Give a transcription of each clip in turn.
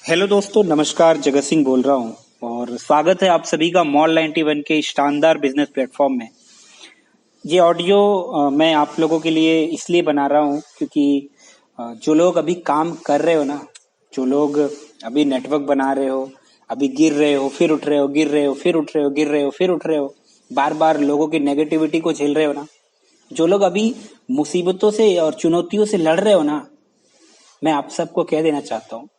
Hello दोस्तों, नमस्कार। जगत सिंह बोल रहा हूँ और स्वागत है आप सभी का मॉल 91 के शानदार बिजनेस प्लेटफॉर्म में। ये ऑडियो मैं आप लोगों के लिए इसलिए बना रहा हूँ क्योंकि जो लोग अभी काम कर रहे हो ना, जो लोग अभी नेटवर्क बना रहे हो, अभी गिर रहे हो फिर उठ रहे हो, गिर रहे हो फिर उठ रहे हो, गिर रहे हो फिर उठ रहे हो, बार बार लोगों की नेगेटिविटी को झेल रहे हो ना, जो लोग अभी मुसीबतों से और चुनौतियों से लड़ रहे हो ना, मैं आप सबको कह देना चाहता हूँ,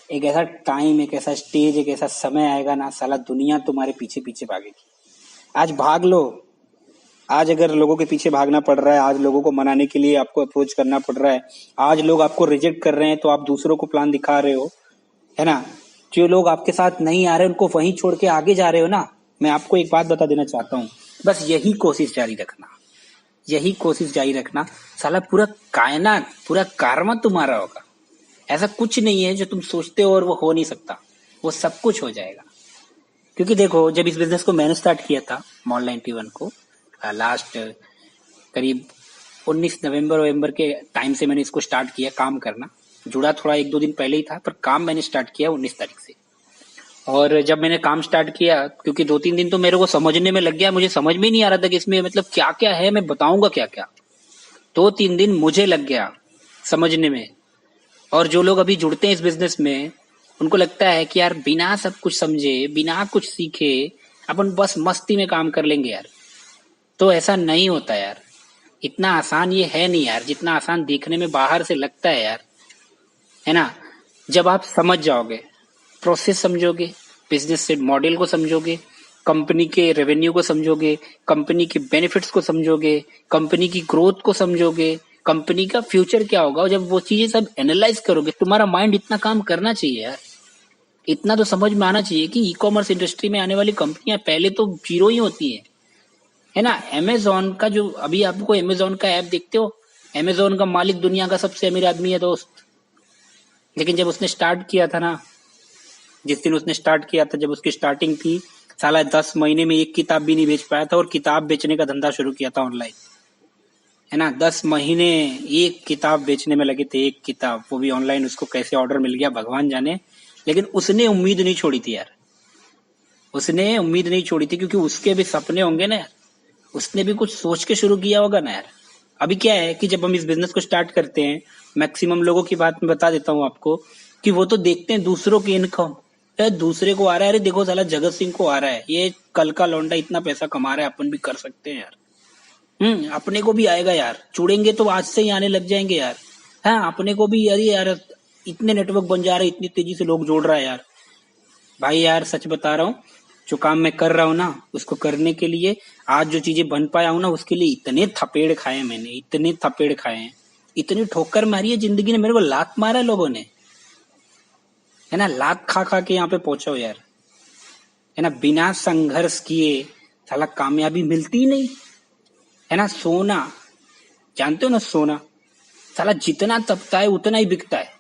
एक ऐसा टाइम, एक ऐसा स्टेज, एक ऐसा समय आएगा ना, साला दुनिया तुम्हारे पीछे पीछे भागेगी। आज भाग लो। आज अगर लोगों के पीछे भागना पड़ रहा है, आज लोगों को मनाने के लिए आपको अप्रोच करना पड़ रहा है, आज लोग आपको रिजेक्ट कर रहे हैं तो आप दूसरों को प्लान दिखा रहे हो, है ना। जो लोग आपके साथ नहीं आ रहे उनको वहीं छोड़ के आगे जा रहे हो ना, मैं आपको एक बात बता देना चाहता हूँ, बस यही कोशिश जारी रखना, यही कोशिश जारी रखना। साला पूरा कायनात, पूरा कारमा तुम्हारा होगा। ऐसा कुछ नहीं है जो तुम सोचते हो और वो हो नहीं सकता, वो सब कुछ हो जाएगा। क्योंकि देखो, जब इस बिजनेस को मैंने स्टार्ट किया था मॉल 91 को, लास्ट करीब 19 नवंबर के टाइम से मैंने इसको स्टार्ट किया काम करना। जुड़ा थोड़ा एक दो दिन पहले ही था, पर काम मैंने स्टार्ट किया 19 तारीख से। और जब मैंने काम स्टार्ट किया, क्योंकि 2-3 दिन तो मेरे को समझने में लग गया, मुझे समझ में ही नहीं आ रहा था कि इसमें मतलब क्या क्या है, मैं बताऊंगा क्या क्या। 2-3 दिन मुझे लग गया समझने में। और जो लोग अभी जुड़ते हैं इस बिजनेस में, उनको लगता है कि यार बिना सब कुछ समझे, बिना कुछ सीखे अपन बस मस्ती में काम कर लेंगे यार। तो ऐसा नहीं होता यार, इतना आसान ये है नहीं यार, जितना आसान देखने में बाहर से लगता है यार, है ना। जब आप समझ जाओगे, प्रोसेस समझोगे, बिजनेस से मॉडल को समझोगे, कंपनी के रेवेन्यू को समझोगे, कंपनी के बेनिफिट्स को समझोगे, कंपनी की ग्रोथ को समझोगे, कंपनी का फ्यूचर क्या होगा, और जब वो चीजें सब एनालाइज करोगे, तुम्हारा माइंड इतना काम करना चाहिए यार, इतना तो समझ में आना चाहिए कि ई कॉमर्स इंडस्ट्री में आने वाली कंपनियां पहले तो जीरो ही होती है ना। अमेजोन का जो, अभी आपको अमेजोन का ऐप देखते हो, अमेजोन का मालिक दुनिया का सबसे अमीर आदमी है दोस्त। लेकिन जब उसने स्टार्ट किया था ना, जिस दिन उसने स्टार्ट किया था, जब उसकी स्टार्टिंग थी, साला 10 महीने में एक किताब भी नहीं बेच पाया था, और किताब बेचने का धंधा शुरू किया था ऑनलाइन, है ना। 10 महीने एक किताब बेचने में लगे थे, एक किताब, वो भी ऑनलाइन। उसको कैसे ऑर्डर मिल गया भगवान जाने, लेकिन उसने उम्मीद नहीं छोड़ी थी यार, उसने उम्मीद नहीं छोड़ी थी, क्योंकि उसके भी सपने होंगे ना यार, उसने भी कुछ सोच के शुरू किया होगा ना यार। अभी क्या है कि जब हम इस बिजनेस को स्टार्ट करते हैं, मैक्सिमम लोगों की बात मैं बता देता हूँ आपको, कि वो तो देखते हैं दूसरों की इनकम, दूसरे को आ रहा है, अरे देखो साला जगत सिंह को आ रहा है, ये कल का लौंडा इतना पैसा कमा रहा है, अपन भी कर सकते हैं यार। अपने को भी आएगा यार, जुड़ेंगे तो आज से ही आने लग जाएंगे यार। हाँ, अपने को भी यार, यार इतने नेटवर्क बन जा रहे हैं, इतनी तेजी से लोग जोड़ रहा है यार। भाई यार सच बता रहा हूँ, जो काम मैं कर रहा हूँ ना, उसको करने के लिए, आज जो चीजें बन पाया हूँ ना, उसके लिए इतने थपेड़ खाए हैं मैंने, इतने थपेड़ खाए हैं, इतनी ठोकर मारी है जिंदगी ने, मेरे को लात मारा है लोगों ने, है ना। लात खा खा के यहाँ पे पहुंचा हो यार, है ना। बिना संघर्ष किए साला कामयाबी मिलती ही नहीं, है ना। सोना, जानते हो ना, सोना साला जितना तपता है उतना ही बिकता है,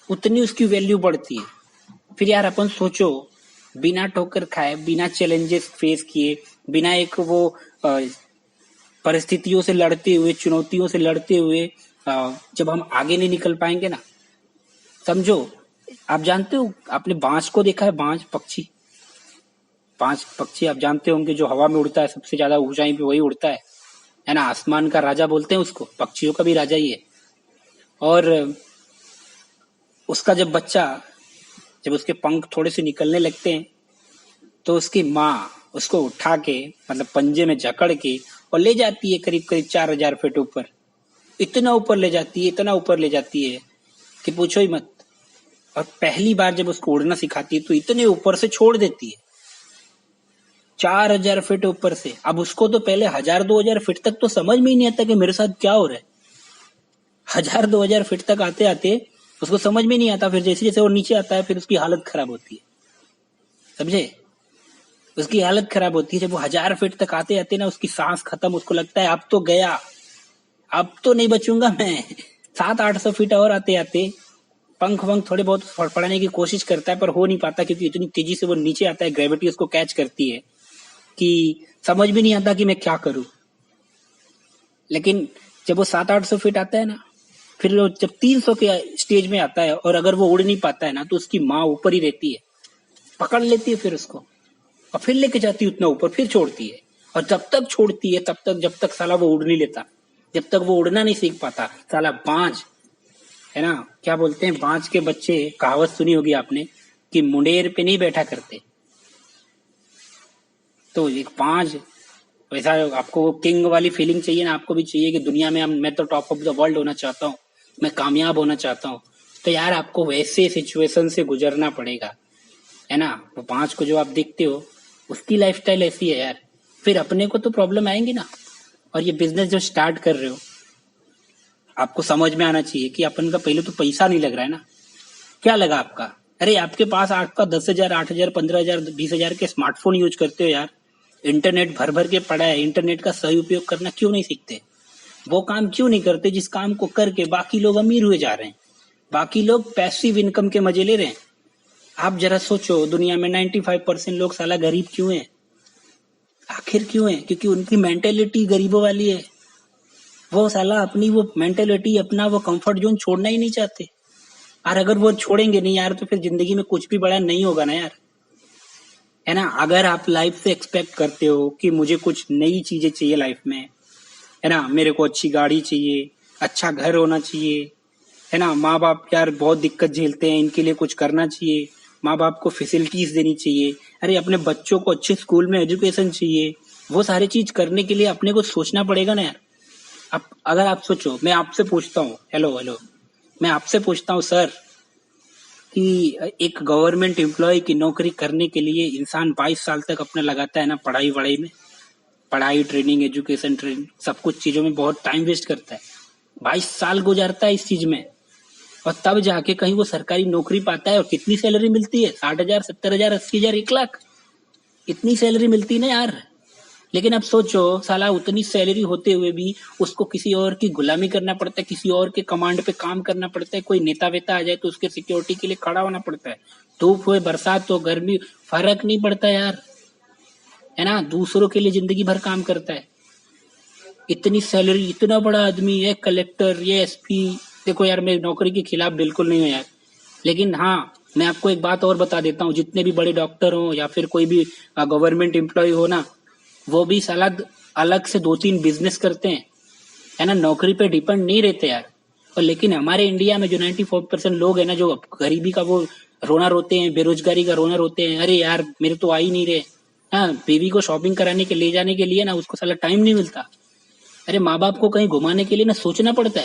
उतनी उसकी वैल्यू बढ़ती है। फिर यार अपन सोचो, बिना ठोकर खाए, बिना चैलेंजेस फेस किए, बिना एक वो परिस्थितियों से लड़ते हुए, चुनौतियों से लड़ते हुए, जब हम आगे नहीं निकल पाएंगे ना, समझो। आप जानते हो, आपने बांस को देखा है, बांस पक्षी, बांस पक्षी आप जानते होंगे, जो हवा में उड़ता है, सबसे ज्यादा ऊंचाई पे वही उड़ता है ना। आसमान का राजा बोलते हैं उसको, पक्षियों का भी राजा ही है। और उसका जब बच्चा, जब उसके पंख थोड़े से निकलने लगते हैं, तो उसकी माँ उसको उठा के, मतलब पंजे में जकड़ के, और ले जाती है करीब करीब 4,000 फीट ऊपर। इतना ऊपर ले जाती है, इतना ऊपर ले जाती है कि पूछो ही मत। और पहली बार जब उसको उड़ना सिखाती है तो इतने ऊपर से छोड़ देती है, 4,000 फीट ऊपर से। अब उसको तो पहले 1,000-2,000 फीट तक तो समझ में ही नहीं आता कि मेरे साथ क्या हो रहा है। 1,000-2,000 फीट तक आते आते उसको समझ में नहीं आता, फिर जैसे जैसे वो नीचे आता है, फिर उसकी हालत खराब होती है, समझे। उसकी हालत खराब होती है जब वो 1,000 फीट तक आते आते ना, उसकी सांस खत्म, उसको लगता है अब तो गया, अब तो नहीं बचूंगा मैं। 700-800 फीट और आते आते पंख वंख थोड़े बहुत फड़फड़ाने की कोशिश करता है, पर हो नहीं पाता, क्योंकि इतनी तेजी से वो नीचे आता है, ग्रेविटी उसको कैच करती है कि समझ भी नहीं आता कि मैं क्या करूं। लेकिन जब वो 700-800 फीट आता है ना, फिर वो जब 300 के स्टेज में आता है और अगर वो उड़ नहीं पाता है ना, तो उसकी माँ ऊपर ही रहती है, पकड़ लेती है फिर उसको और फिर लेके जाती है उतना ऊपर, फिर छोड़ती है। और जब तक छोड़ती है तब तक, जब तक साला वो उड़ नहीं लेता, जब तक वो उड़ना नहीं सीख पाता, साला बाज है ना। क्या बोलते हैं, बाज के बच्चे, कहावत सुनी होगी आपने कि मुंडेर पे नहीं बैठा करते। तो एक बाज वैसा, आपको वो किंग वाली फीलिंग चाहिए ना, आपको भी चाहिए कि दुनिया में मैं तो टॉप ऑफ द वर्ल्ड होना चाहता हूँ, मैं कामयाब होना चाहता हूँ। तो यार आपको वैसे सिचुएशन से गुजरना पड़ेगा, है ना। वो पांच को जो आप देखते हो, उसकी लाइफस्टाइल ऐसी है यार, फिर अपने को तो प्रॉब्लम आएंगी ना। और ये बिजनेस जो स्टार्ट कर रहे हो, आपको समझ में आना चाहिए कि अपन का पहले तो पैसा नहीं लग रहा है ना। क्या लगा आपका? अरे आपके पास आपका 10,000, 8,000, 15,000, 20,000 के स्मार्टफोन यूज करते हो यार, इंटरनेट भर भर के पड़ा है, इंटरनेट का सही उपयोग करना क्यों नहीं सीखते? वो काम क्यों नहीं करते जिस काम को करके बाकी लोग अमीर हुए जा रहे हैं, बाकी लोग पैसिव इनकम के मजे ले रहे हैं। आप जरा सोचो, दुनिया में 95% लोग साला गरीब क्यों हैं? आखिर क्यों है? क्योंकि उनकी मेंटेलिटी गरीबों वाली है। वो साला अपनी वो मेंटेलिटी, अपना वो कंफर्ट जोन छोड़ना ही नहीं चाहते। और अगर वो छोड़ेंगे नहीं यार, तो फिर जिंदगी में कुछ भी बड़ा नहीं होगा ना यार, है ना। अगर आप लाइफ से एक्सपेक्ट करते हो कि मुझे कुछ नई चीजें चाहिए लाइफ में, है ना, मेरे को अच्छी गाड़ी चाहिए, अच्छा घर होना चाहिए, है ना, माँ बाप यार बहुत दिक्कत झेलते हैं, इनके लिए कुछ करना चाहिए, माँ बाप को फैसिलिटीज देनी चाहिए, अरे अपने बच्चों को अच्छे स्कूल में एजुकेशन चाहिए, वो सारी चीज करने के लिए अपने को सोचना पड़ेगा ना यार। अब अगर आप सोचो, मैं आपसे पूछता हूँ, हेलो हेलो, मैं आपसे पूछता हूँ सर, कि एक गवर्नमेंट एम्प्लॉय की नौकरी करने के लिए इंसान 22 साल तक अपना लगाता है ना, पढ़ाई वढ़ाई में, पढ़ाई, ट्रेनिंग, एजुकेशन, ट्रेनिंग, सब कुछ चीजों में बहुत टाइम वेस्ट करता है, 22 साल गुजारता है इस चीज में, और तब जाके कहीं वो सरकारी नौकरी पाता है। और कितनी सैलरी मिलती है? 60,000, 70,000, 80,000, 1 लाख, इतनी सैलरी मिलती ना यार। लेकिन अब सोचो, साला उतनी सैलरी होते हुए भी उसको किसी और की गुलामी करना पड़ता है, किसी और के कमांड पे काम करना पड़ता है, कोई नेता वेता आ जाए तो उसके सिक्योरिटी के लिए खड़ा होना पड़ता है, धूप हो बरसात हो गर्मी, फर्क नहीं पड़ता यार, है ना, दूसरों के लिए जिंदगी भर काम करता है। इतनी सैलरी, इतना बड़ा आदमी, ये कलेक्टर, ये एसपी। देखो यार, मैं नौकरी के खिलाफ बिल्कुल नहीं हूँ यार, लेकिन हाँ, मैं आपको एक बात और बता देता हूँ, जितने भी बड़े डॉक्टर हो या फिर कोई भी गवर्नमेंट एम्प्लॉय हो ना, वो भी साला अलग से 2-3 बिजनेस करते हैं, है ना, नौकरी पे डिपेंड नहीं रहते यार। और लेकिन हमारे इंडिया में जो 94% लोग है ना, जो गरीबी का वो रोना रोते हैं, बेरोजगारी का रोना रोते हैं, अरे यार मेरे तो आ ही नहीं रहे, हाँ, बीवी को शॉपिंग कराने के ले जाने के लिए ना, उसको साला टाइम नहीं मिलता, अरे माँ बाप को कहीं घुमाने के लिए ना सोचना पड़ता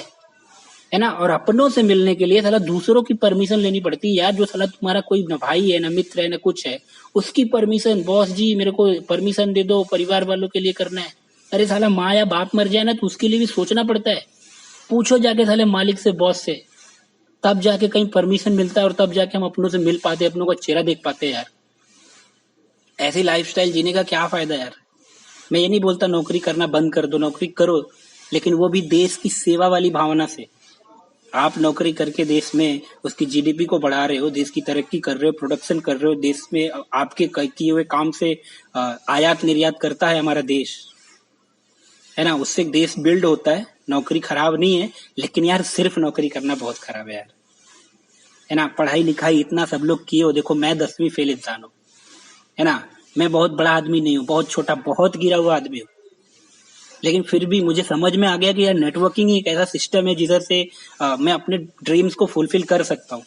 है ना। और अपनों से मिलने के लिए साला दूसरों की परमिशन लेनी पड़ती है यार। जो साला तुम्हारा कोई ना भाई है, ना मित्र है, ना कुछ है, उसकी परमिशन, बॉस जी मेरे को परमिशन दे दो, परिवार वालों के लिए करना है। अरे साला माँ या बाप मर जाए ना, तो उसके लिए भी सोचना पड़ता है। पूछो जाके साले मालिक से, बॉस से, तब जाके कहीं परमिशन मिलता है, और तब जाके हम अपनों से मिल पाते हैं, अपनों का चेहरा देख पाते हैं यार। ऐसी लाइफस्टाइल जीने का क्या फायदा यार। मैं ये नहीं बोलता नौकरी करना बंद कर दो, नौकरी करो, लेकिन वो भी देश की सेवा वाली भावना से। आप नौकरी करके देश में उसकी जीडीपी को बढ़ा रहे हो, देश की तरक्की कर रहे हो, प्रोडक्शन कर रहे हो, देश में आपके किए हुए काम से आयात निर्यात करता है हमारा देश, है ना, उससे देश बिल्ड होता है। नौकरी खराब नहीं है, लेकिन यार सिर्फ नौकरी करना बहुत खराब है यार, है ना। पढ़ाई लिखाई इतना सब लोग किए हो, देखो मैं 10वीं फेल इंसान हूँ, है ना, मैं बहुत बड़ा आदमी नहीं हूँ, बहुत छोटा, बहुत गिरा हुआ आदमी हूँ, लेकिन फिर भी मुझे समझ में आ गया कि यार नेटवर्किंग ही एक ऐसा सिस्टम है जिधर से मैं अपने ड्रीम्स को फुलफिल कर सकता हूँ।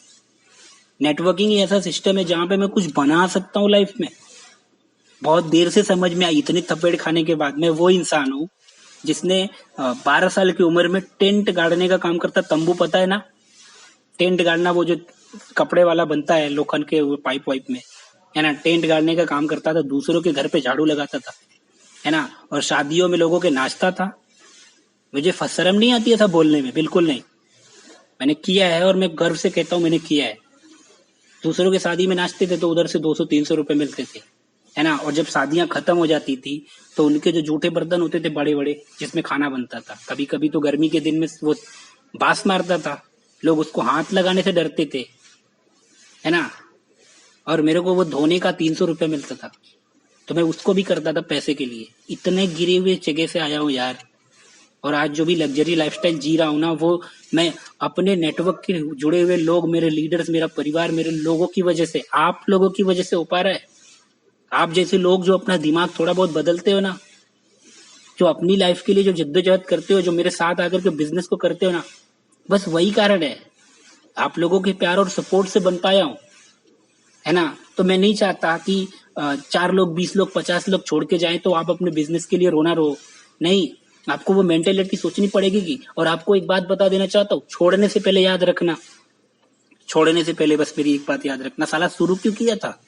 नेटवर्किंग ही ऐसा सिस्टम है जहां पे मैं कुछ बना सकता हूँ लाइफ में। बहुत देर से समझ में आई, इतने थपेड़ खाने के बाद। मैं वो इंसान हूँ जिसने 12 साल की उम्र में टेंट गाड़ने का काम करता। तंबू पता है ना, टेंट गाड़ना, वो जो कपड़े वाला बनता है लोखंड के पाइप वाइप में, है ना, टेंट गाड़ने का काम करता था, दूसरों के घर पे झाड़ू लगाता था, है ना, और शादियों में लोगों के नाचता था। मुझे शर्म नहीं आती ऐसा बोलने में, बिल्कुल नहीं। मैंने किया है और मैं गर्व से कहता हूँ मैंने किया है। दूसरों के शादी में नाचते थे तो उधर से 200-300 रुपए मिलते थे, है ना। और जब शादियां खत्म हो जाती थी तो उनके जो जूठे बर्तन होते थे बड़े बड़े, जिसमें खाना बनता था, कभी कभी तो गर्मी के दिन में वो बास मारता था, लोग उसको हाथ लगाने से डरते थे, है ना। और मेरे को वो धोने का 300 रुपये मिलता था, तो मैं उसको भी करता था पैसे के लिए। इतने गिरे हुए जगह से आया हूँ यार, और आज जो भी लग्जरी लाइफस्टाइल जी रहा हूँ ना, वो मैं अपने नेटवर्क के जुड़े हुए लोग, मेरे लीडर्स, मेरा परिवार, मेरे लोगों की वजह से, आप लोगों की वजह से हो पा रहा है। आप जैसे लोग जो अपना दिमाग थोड़ा बहुत बदलते हो ना, जो अपनी लाइफ के लिए जो जद्दोजहद करते हो, जो मेरे साथ आकर के बिजनेस को करते हो ना, बस वही कारण है। आप लोगों के प्यार और सपोर्ट से बन पाया हूँ, है ना। तो मैं नहीं चाहता कि 4 लोग, 20 लोग, 50 लोग छोड़ के जाएं तो आप अपने बिजनेस के लिए रोना रो। नहीं, आपको वो मेंटेलिटी सोचनी पड़ेगी कि, और आपको एक बात बता देना चाहता हूँ, छोड़ने से पहले याद रखना, छोड़ने से पहले बस मेरी एक बात याद रखना, साला शुरू क्यों किया था?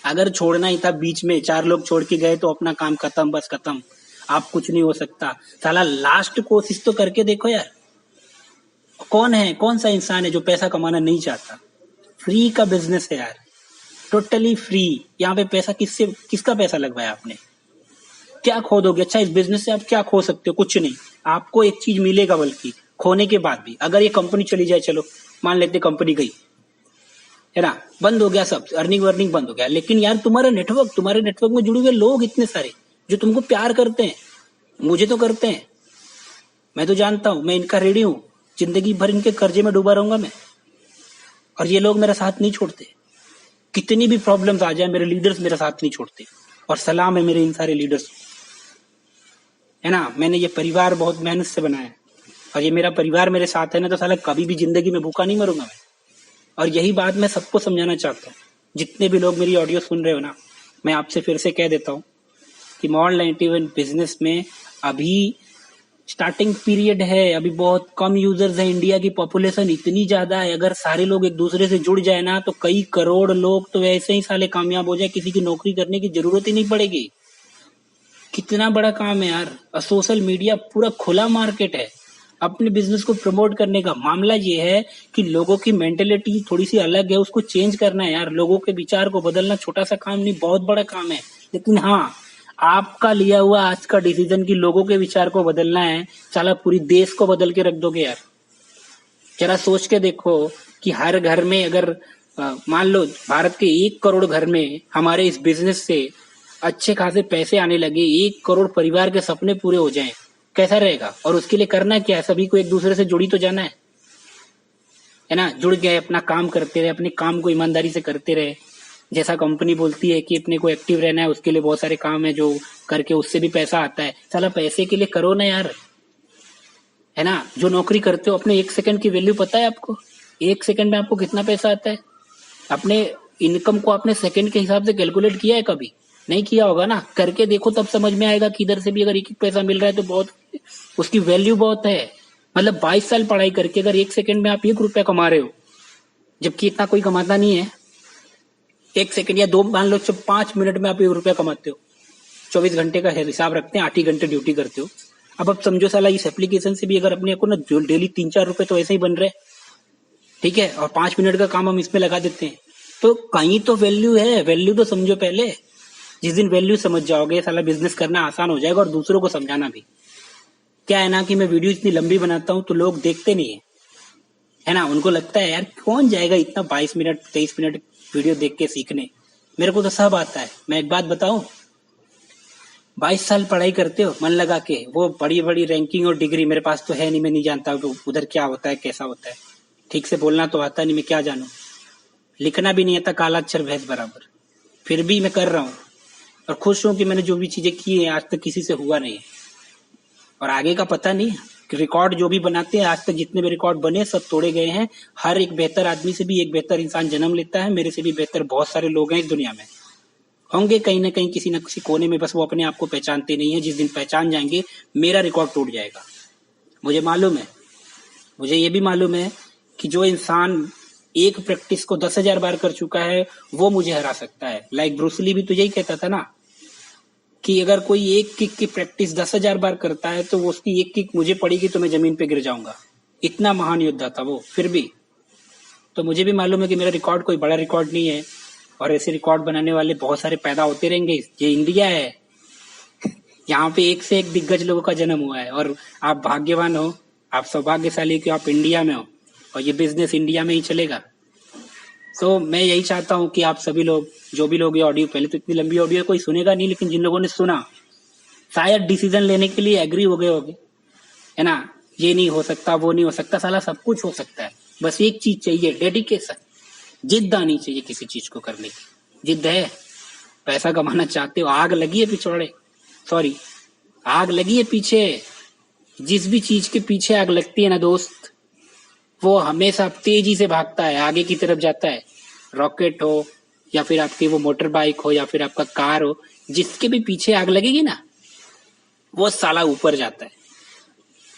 अगर छोड़ना ही था बीच में, 4 लोग छोड़ के गए तो अपना काम खत्म, बस खत्म। आप कुछ नहीं हो सकता। साला लास्ट कोशिश तो करके देखो यार। कौन है, कौन सा इंसान है जो पैसा कमाना नहीं चाहता? फ्री का बिजनेस है यार, टोटली फ्री। यहाँ पे पैसा किसका पैसा लगवाया आपने? क्या खो दोगे? अच्छा, इस बिजनेस से आप क्या खो सकते हो? कुछ नहीं। आपको एक चीज मिलेगा, बल्कि खोने के बाद भी। अगर ये कंपनी चली जाए, चलो मान लेते कंपनी गई, है ना, बंद हो गया सब, अर्निंग वर्निंग बंद हो गया, लेकिन यार तुम्हारे नेटवर्क में जुड़े हुए लोग इतने सारे जो तुमको प्यार करते हैं, मुझे तो करते हैं, मैं तो जानता हूं, मैं इनका रेडी हूं, जिंदगी भर इनके कर्जे में डूबा रहूंगा मैं, और ये लोग मेरा साथ नहीं छोड़ते। कितनी भी प्रॉब्लम्स आ जाए, मेरे लीडर्स मेरा साथ नहीं छोड़ते, और सलाम है मेरे इन सारे लीडर्स को, है ना। मैंने ये परिवार बहुत मेहनत से बनाया है, और ये मेरा परिवार मेरे साथ है ना, तो साला कभी भी जिंदगी में भूखा नहीं मरूंगा मैं। और यही बात मैं सबको समझाना चाहता हूँ। जितने भी लोग मेरी ऑडियो सुन रहे हो ना, मैं आपसे फिर से कह देता हूँ कि मॉल 91 बिजनेस में अभी स्टार्टिंग पीरियड है, अभी बहुत कम यूजर्स है, इंडिया की पॉपुलेशन इतनी ज्यादा है, अगर सारे लोग एक दूसरे से जुड़ जाए ना, तो कई करोड़ लोग तो ऐसे ही साले कामयाब हो जाए, किसी की नौकरी करने की जरूरत ही नहीं पड़ेगी। कितना बड़ा काम है यार। सोशल मीडिया पूरा खुला मार्केट है अपने बिजनेस को प्रमोट करने का। मामला ये है कि लोगों की मेंटेलिटी थोड़ी सी अलग है, उसको चेंज करना है यार। लोगों के विचार को बदलना छोटा सा काम नहीं, बहुत बड़ा काम है। लेकिन हाँ, आपका लिया हुआ आज का डिसीजन कि लोगों के विचार को बदलना है, साला पूरी देश को बदल के रख दोगे यार। जरा सोच के देखो कि हर घर में अगर मान लो भारत के 1 करोड़ घर में हमारे इस बिजनेस से अच्छे खासे पैसे आने लगे, 1 करोड़ परिवार के सपने पूरे हो जाएं, कैसा रहेगा? और उसके लिए करना क्या है? सभी को एक दूसरे से जुड़ी तो जाना है ना। जुड़ गए, अपना काम करते रहे, अपने काम को ईमानदारी से करते रहे। जैसा कंपनी बोलती है कि अपने को एक्टिव रहना है, उसके लिए बहुत सारे काम है जो करके उससे भी पैसा आता है। साला पैसे के लिए करो ना यार, है ना। जो नौकरी करते हो, अपने 1 सेकंड की वैल्यू पता है आपको? 1 सेकंड में आपको कितना पैसा आता है? अपने इनकम को आपने सेकंड के हिसाब से कैलकुलेट किया है कभी? नहीं किया होगा ना। करके देखो, तब समझ में आएगा कि इधर से भी अगर एक एक पैसा मिल रहा है तो बहुत, उसकी वैल्यू बहुत है। मतलब 22 साल पढ़ाई करके अगर 1 सेकंड में आप 1 रुपया कमा रहे हो, जबकि इतना कोई कमाता नहीं है। 1 सेकंड या 2, मान लो 5 मिनट में आप 1 रुपया कमाते हो। 24 घंटे का हिसाब रखते हैं, 8 ही घंटे ड्यूटी करते हो। अब आप समझो साला, इस एप्लीकेशन से भी अगर अपने को ना डेली 3-4 रुपए तो ऐसे ही बन रहे, ठीक है, और 5 मिनट का काम हम इसमें लगा देते हैं, तो कहीं तो वैल्यू है। वैल्यू तो समझो पहले। जिस दिन वैल्यू समझ जाओगे, साला बिजनेस करना आसान हो जाएगा, और दूसरों को समझाना भी। क्या है ना कि मैं वीडियो इतनी लंबी बनाता हूँ तो लोग देखते नहीं है ना। उनको लगता है यार कौन जाएगा इतना 22 मिनट 23 मिनट वीडियो देख के सीखने। मेरे को तो सब आता है। मैं एक बात बताऊं, 22 साल पढ़ाई करते हो मन लगा के, वो बड़ी बड़ी रैंकिंग और डिग्री मेरे पास तो है नहीं। मैं नहीं जानता कि उधर क्या होता है, कैसा होता है। ठीक से बोलना तो आता नहीं, मैं क्या जानू। लिखना भी नहीं आता, काला अक्षर भैंस बराबर। फिर भी मैं कर रहा हूँ, और खुश हूं कि मैंने जो भी चीजें की है आज तक किसी से हुआ नहीं है, और आगे का पता नहीं। रिकॉर्ड जो भी बनाते हैं, आज तक जितने भी रिकॉर्ड बने सब तोड़े गए हैं। हर एक बेहतर आदमी से भी एक बेहतर इंसान जन्म लेता है। मेरे से भी बेहतर बहुत सारे लोग हैं इस दुनिया में, होंगे कहीं ना कहीं, किसी न किसी कोने में, बस वो अपने आप को पहचानते नहीं है। जिस दिन पहचान जाएंगे, मेरा रिकॉर्ड टूट जाएगा। मुझे मालूम है, मुझे ये भी मालूम है कि जो इंसान एक प्रैक्टिस को 10,000 बार कर चुका है, वो मुझे हरा सकता है। लाइक ब्रूसली भी तो यही कहता था ना, कि अगर कोई एक किक की प्रैक्टिस 10,000 बार करता है तो वो उसकी एक किक मुझे पड़ेगी तो मैं जमीन पे गिर जाऊंगा। इतना महान योद्धा था वो। फिर भी तो मुझे भी मालूम है कि मेरा रिकॉर्ड कोई बड़ा रिकॉर्ड नहीं है, और ऐसे रिकॉर्ड बनाने वाले बहुत सारे पैदा होते रहेंगे। ये इंडिया है, यहाँ पे एक से एक दिग्गज लोगों का जन्म हुआ है, और आप भाग्यवान हो, आप सौभाग्यशाली कि आप इंडिया में हो, और ये बिजनेस इंडिया में ही चलेगा। तो मैं यही चाहता हूँ कि आप सभी लोग, जो भी लोग ये ऑडियो, पहले तो इतनी लंबी ऑडियो कोई सुनेगा नहीं, लेकिन जिन लोगों ने सुना शायद डिसीजन लेने के लिए एग्री हो गए होंगे, है ना। ये नहीं हो सकता, वो नहीं हो सकता, साला सब कुछ हो सकता है। बस एक चीज चाहिए, डेडिकेशन, जिद्द आनी चाहिए किसी चीज को करने की। जिद्द है, पैसा कमाना चाहते हो, आग लगी है पिछवाड़े, सॉरी, आग लगी है पीछे। जिस भी चीज के पीछे आग लगती है ना दोस्त, वो हमेशा तेजी से भागता है, आगे की तरफ जाता है। रॉकेट हो या फिर आपकी वो मोटर बाइक हो या फिर आपका कार हो, जिसके भी पीछे आग लगेगी ना, वो साला ऊपर जाता है।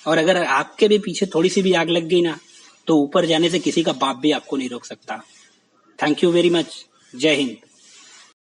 और अगर आपके भी पीछे थोड़ी सी भी आग लग गई ना, तो ऊपर जाने से किसी का बाप भी आपको नहीं रोक सकता। Thank you very much. जय हिंद।